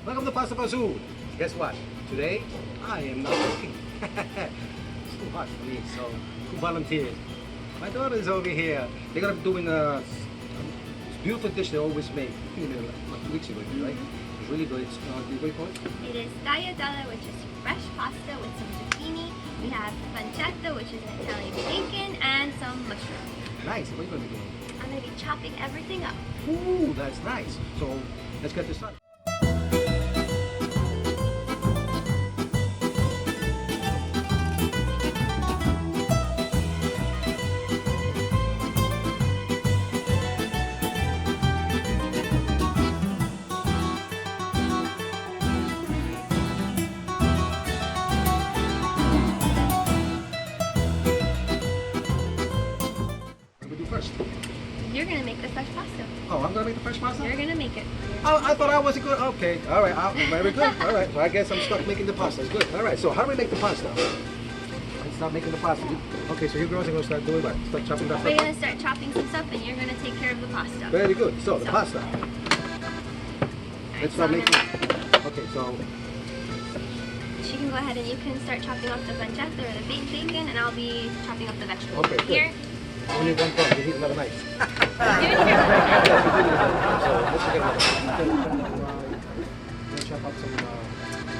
Welcome to Pasta Fazool. Guess what? Today, I am not cooking. It's too hot for me, so who volunteered? My daughter is over here. They're gonna be doing this beautiful dish they always make. I think like 2 weeks ago, right? It's really good. It's what do you call it? It is tagliatelle, which is fresh pasta with some zucchini. We have pancetta, which is an Italian bacon, and some mushrooms. Nice. What are you gonna be doing? I'm gonna be chopping everything up. Ooh, that's nice. So let's get this started. First. You're gonna make the fresh pasta. Oh, I'm gonna make the fresh pasta? You're gonna make it. Oh, I thought I wasn't good. Okay, all right, very good. All right, so I guess I'm stuck making the pasta. It's good. All right, so how do we make the pasta? Let's start making the pasta. Okay, so you girls are gonna start doing what? Start chopping that We're stuff? gonna start chopping some stuff, and you're gonna take care of the pasta. Very good. So the pasta. Let's start making. Okay, so She can go ahead and you can start chopping up the pancetta or the baked bacon, and I'll be chopping up the vegetables. Okay, good. Here. only one part. We need another knife. Do it here. So let's get another. Chop up some.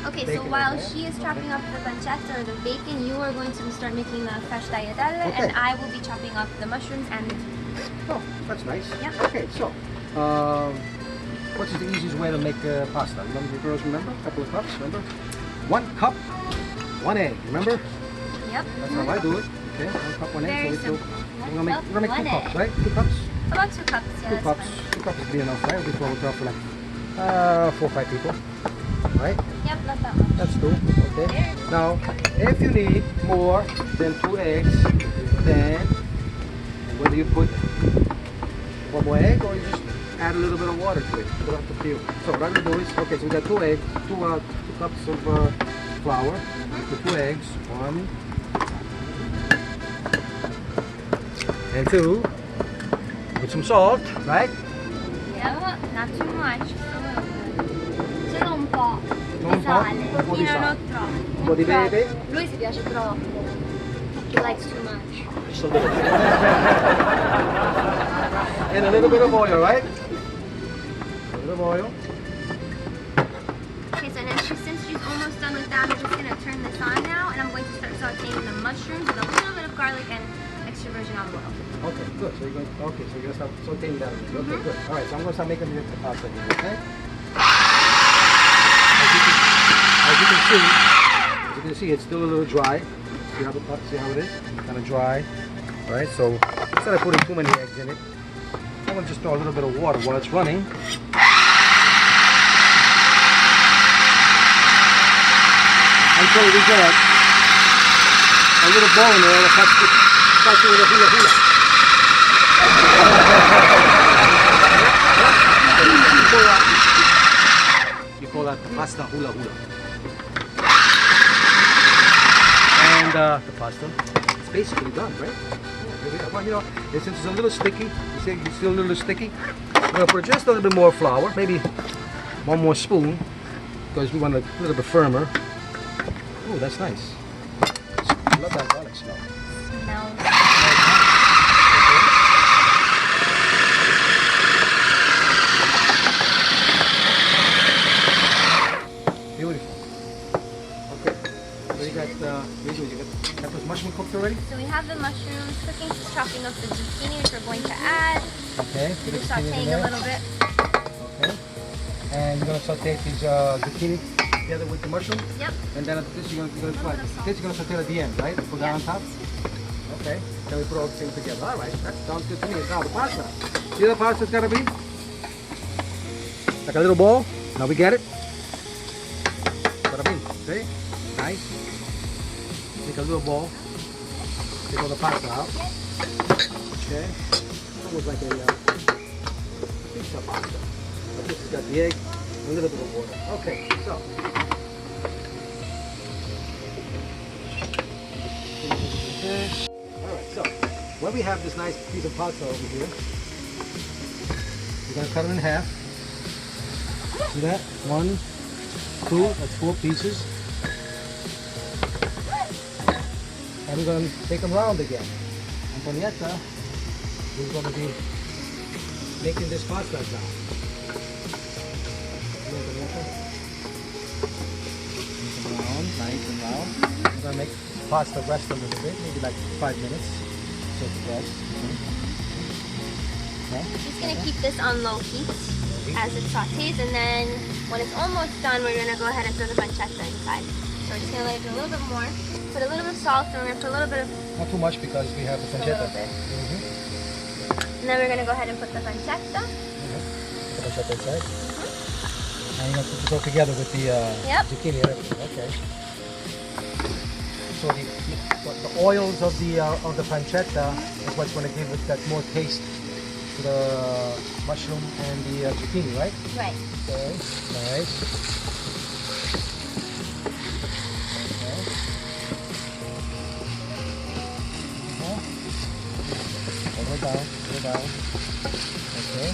Okay, so bacon while in there. she is chopping up the pancetta or the bacon, you are going to start making the fresh tagliatelle, Okay. and I will be chopping up the mushrooms and the zucchini. Oh, that's nice. Yep. Okay, so what is the easiest way to make pasta? Remember, you girls remember? A couple of cups, remember? 1 cup, 1 egg, remember? Yep. That's how I do it. Okay, 1 cup, 1 egg. Very So simple. we're gonna make 2 1 cups, egg. right? 2 cups? About 2 cups, yeah, 2 that's cups. fine. 2 cups would be enough, right? It'll be for like 4 or 5 people, right? Yep, not that much. That's 2, okay? Now, if you need more than 2 eggs, then whether you put 1 more egg or you just add a little bit of water to it. Put up to you. So what I'm gonna do is, okay, so we got 2 eggs, 2 cups of flour, with 2 eggs, 1 and 2, with some salt, right? Yeah, not too much, just a little bit. Solo un po' Un di po'? sale. Un po' di No, sale. not troppo. Un po' di Troppo. pepe? Lui si piace troppo. He likes too much. Just a little bit. And a little bit of oil, right? A little of oil. Okay, so then since she's almost done with that, I'm just gonna turn this on now, and I'm going to start sauteing the mushrooms with a little bit of garlic and extra virgin olive oil. Okay, good. So you're gonna start sauteing that. Okay, good. All right, so I'm gonna start making the pasta here, okay? As you can see, it's still a little dry. See how it is? Kind of dry. All right, so instead of putting too many eggs in it, I'm gonna just throw a little bit of water while it's running. Until we get a little bowl in there that starts with a hula hula. You call that the pasta hula hula. And the pasta is basically done, right? Well, you know, since it's a little sticky, you see it's still a little sticky, we're going to put just a little bit more flour, maybe 1 more spoon, because we want it a little bit firmer. Oh, that's nice. I love that garlic smell. Smells. Beautiful. Okay. So you got those mushrooms cooked already? So we have the mushrooms cooking, just chopping up the zucchini, which we're going to add. Okay. Put the Just zucchini in sauteing there. a little bit. Okay. And you're gonna saute these zucchini together with the mushrooms. Yep. And then this you're gonna try. This you're gonna saute at the end, right? Put that on top. Okay. Then we put all the things together. All right. That sounds good to me. Now the pasta. See how the pasta's gotta be? Like a little ball. Now we get it. Gotta be. See? Nice. Make a little ball. Take all the pasta out. Okay. Almost like a pizza pasta. But this has got the egg, a little bit of water. Okay, so. Alright, so when we have this nice piece of pasta over here, we're going to cut it in half. See that? 1, 2, that's 4 pieces. And we're going to take them round again. Pancetta is going to be making this pasta now. Nice and round. I'm going to make pasta rest a little bit, maybe like 5 minutes. So it's rest. Okay. Just gonna keep this on low heat as it sautés, and then when it's almost done, we're gonna go ahead and throw the pancetta inside. So we're just gonna let it do a little bit more. Put a little bit of salt, and we're gonna put a little bit of... Not too much because we have the pancetta. And then we're gonna go ahead and put the pancetta. Put the pancetta inside. And you're gonna put this all together with the zucchini and everything. Okay. So the oils of the pancetta is what's going to give it that more taste to the mushroom and the zucchini, right? Right. Okay, nice. Okay. All the way down, all the way down. Okay,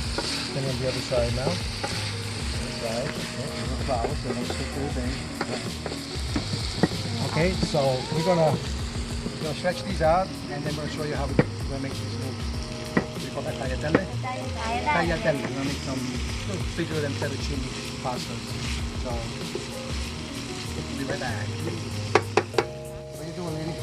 then on the other side now. This side, okay, little flowers, so don't stick to the thing. Okay, so we're gonna stretch these out, and then we're gonna show you how we're gonna make these little. We call that tagliatelle. Tagliatelle. We're gonna make some little bigger than fettuccine pastas. So we'll be right back. What are you doing, lady?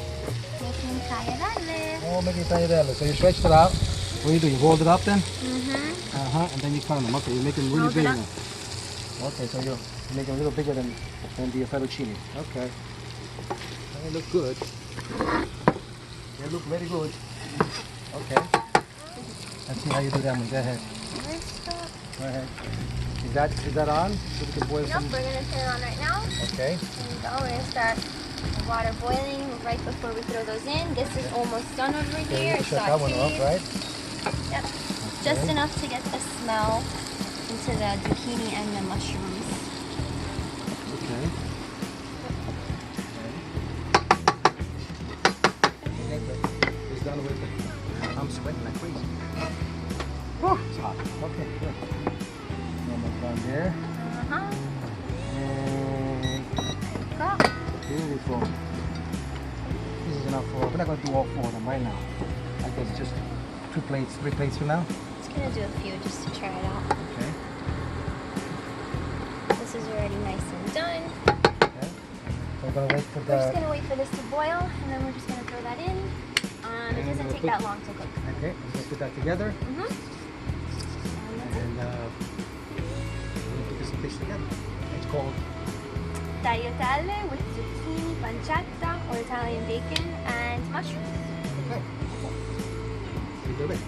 Making tagliatelle. Oh, making tagliatelle. So you stretched it out. What do you do? You rolled it up then? Mm-hmm. And then you cut them. Okay, you make them really big now. Okay, so you make them a little bigger than the fettuccine. Okay. They look good. They look very good. Okay. Let's see how you do that one. Go ahead. Go ahead. Is that on? So we can boil some. Nope, we're gonna turn it on right now. Okay. There we go. We're gonna start the water boiling right before we throw those in. This is almost done over here. It's Shut that one off, right? Yep. Okay. Just enough to get the smell into the zucchini and the mushrooms. Okay. It's done with it. I'm sweating like crazy. Oh, it's hot. Okay, good. Almost done there. And beautiful. This is enough for. We're not going to do all 4 of them right now. I guess just 2 plates, 3 plates for now. Just gonna do a few just to try it out. Okay. This is already nice and done. Okay. So we're gonna wait for We're just gonna wait for this to boil, and then we're just gonna throw that in. It doesn't take that long to cook. Okay, let's put that together. Mm-hmm. And we'll put this in place together. It's called Tagliatelle with zucchini, pancetta, or Italian bacon, and mushrooms. okay. You do it.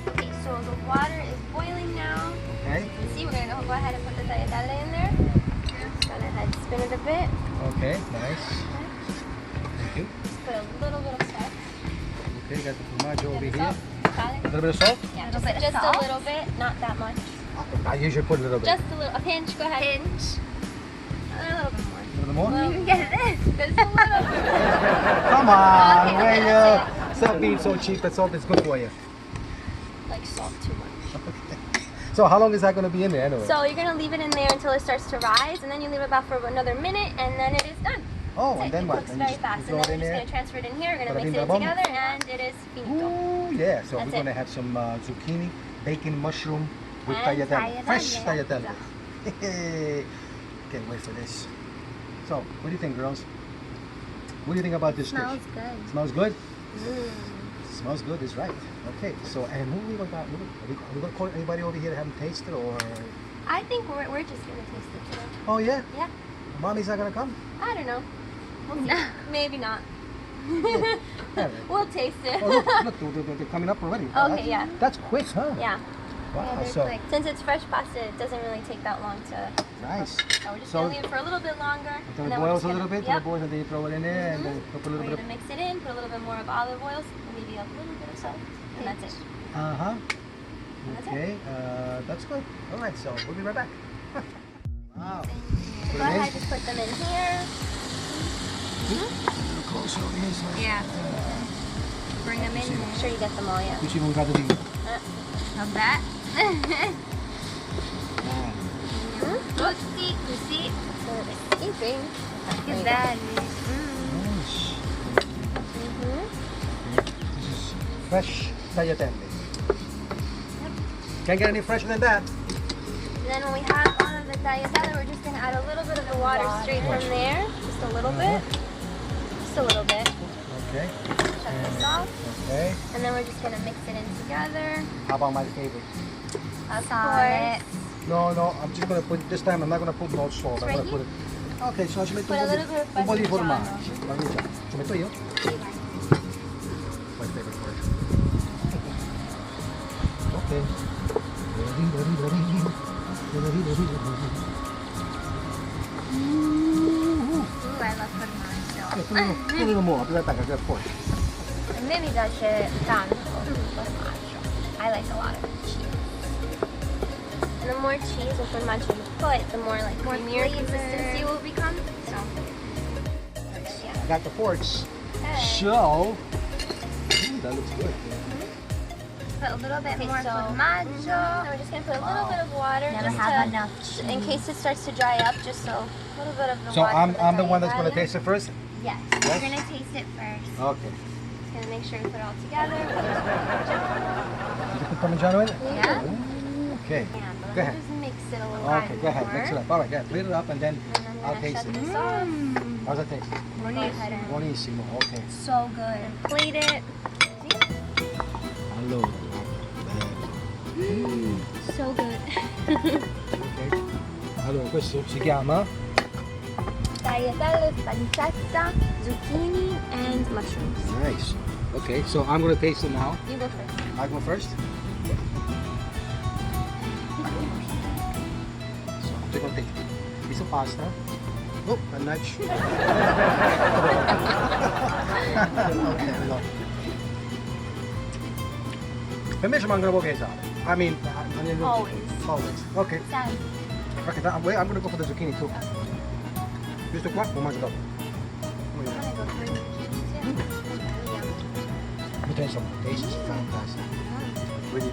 Okay, so the water is boiling now. Okay. You can see we're gonna go ahead and put the tagliatelle in there. Just gonna head spin it a bit. Okay, nice. Thank you. Just put a little bit of salt. Okay, got the formaggio over here. Salt. A little bit of salt? Yeah, just a little bit, not that much. I usually put a little bit. Just a little, a pinch, go ahead. Pinch. A little bit more. A little more? Well, you can get it in. Just a little bit. Come on, Okay, will that's you? Stop being so cheap. That salt is good for you. Like salt too much. So how long is that going to be in there anyway? So you're going to leave it in there until it starts to rise, and then you leave it about for another minute, and then it is done. Oh, That's and it. then It what? cooks Then you very just fast, throw and it then in we're just there? going to transfer it in here. We're going to mix it Bada-bing, together, and it is finito. Ooh, yeah. So That's we're going to it. have some zucchini, bacon, mushroom with And tagliatelle. Fresh tagliatelle. tagliatelle. Can't wait for this. So, what do you think, girls? What do you think about this Smells dish? good. Smells good? Mm. Smells good is right. Okay, so and who we going to we going to call anybody over here that haven't tasted or? I think we're just going to taste it today. Oh yeah. Yeah. Mommy's not gonna come. I don't know. We'll see. Maybe not. Yeah. We'll taste it. Oh, look, they're coming up already. Okay, yeah. That's quick, huh? Yeah. Wow. Yeah, they're So quick. Since it's fresh pasta, it doesn't really take that long to. nice. So we're just So- gonna leave it for a little bit longer. Until and it then we're boils just a little gonna- bit, till Yep. it boils, and then you throw it in there, and then put a little We're bit gonna mix it in, put a little bit more of olive oil, maybe a little bit of salt, and that's it. of. Uh-huh. That's it. Okay, that's good. All right, so we'll be right back. Wow. Put Go them in. ahead, just put them in here. A little closer over here. So Yeah. Bring them in. Make sure you get them all, yeah. which even got to be. How's that? Ah. Tutti così sleeping. Look at that. Nice. Mm-hmm. This is fresh tagliatelle. Can't get any fresher than that. And then when we have all of the tagliatelle, we're just going to add a little bit of the water straight from there. Just a little bit. Just a little bit. Okay. Shut this off. Okay. And then we're just going to mix it in together. How about my favorite? Of course. No, I'm just gonna put, this time I'm not gonna put no salt. I'm Right gonna put it. Okay, so ci metto Put a little bit of un po' di Parmigiano. formaggio. Parmigiano. Ci metto io? My favorite portion. Okay. Ooh, I love formaggio. Put a little more, because I think I got portion. A me mi piace tanto formaggio. I like a lot of cheese. And the more cheese or formaggio you put, the more like creamier consistency will become. So, I got the forks. okay. So, that looks good. Put a little bit more formaggio. And we're just gonna put a little bit of water. Never just have to, enough. in case it starts to dry up, just so a little bit of the So water. I'm the one that's gonna taste it first? Yes. Yes? You're gonna taste it first. Okay. Just gonna make sure you put it all together. Did you put Parmigiano in it? Yeah. Ooh, okay. Go ahead. Just mix it a little Okay, go ahead. Mix it up. All right, yeah. Clean it up and then And I'm I'll gonna taste shut it. this off. How's that taste? Go ahead and Buonissimo. Okay. So good. plate it. Allora. So good. Ok. Allora, questo si chiama? Tagliatelle, pancetta, zucchini, and mushrooms. Nice. Okay, so I'm gonna taste it now. You go first. I go first. So, I'm just gonna take a piece of pasta. Oh, a nudge. Okay, no. Per me ci manca un po' di sale. I mean, Always. Always. Okay. Sad. Okay, I'm gonna go for the zucchini too. Questo qua lo mangio dopo. I'm gonna go for the zucchini too. But then some taste is fantastic. Really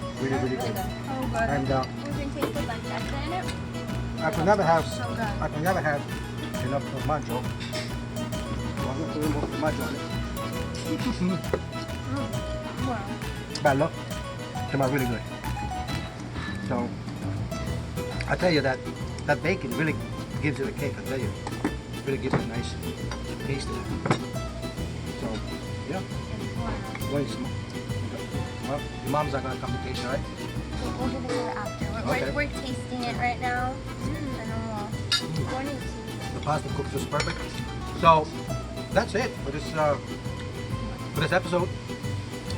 good. Oh, good. And We can taste the pancetta in it. I could never have So good. enough formaggio. So I'm gonna put more formaggio on it. Wow. Bello. Came out really good. So I tell you that bacon really gives it a kick. I tell you, really gives it a nice taste to it. So yeah, buonissimo. Well, your mom's not gonna come to taste it, right? We'll give it to her after. Okay. We're tasting it right now. And then we'll go into it. The pasta cooked just perfect. So that's it for this episode.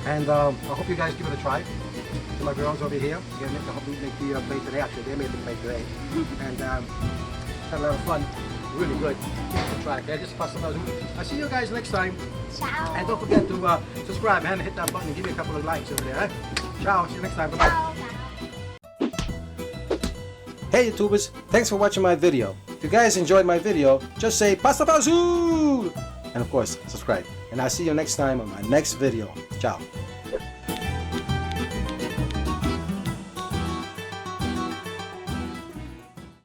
And I hope you guys give it a try. To my girls over here, I hope you make the plate today. Actually, they made the plate today, and had a lot of fun. Really good. To try. Okay, just pasta Fazool. I'll see you guys next time. Ciao. And don't forget to subscribe and hit that button and give me a couple of likes over there. Eh? Ciao. See you next time. Bye-bye. Ciao. Hey YouTubers, thanks for watching my video. If you guys enjoyed my video, just say Pasta Fazool! And of course, subscribe. And I'll see you next time on my next video. Ciao.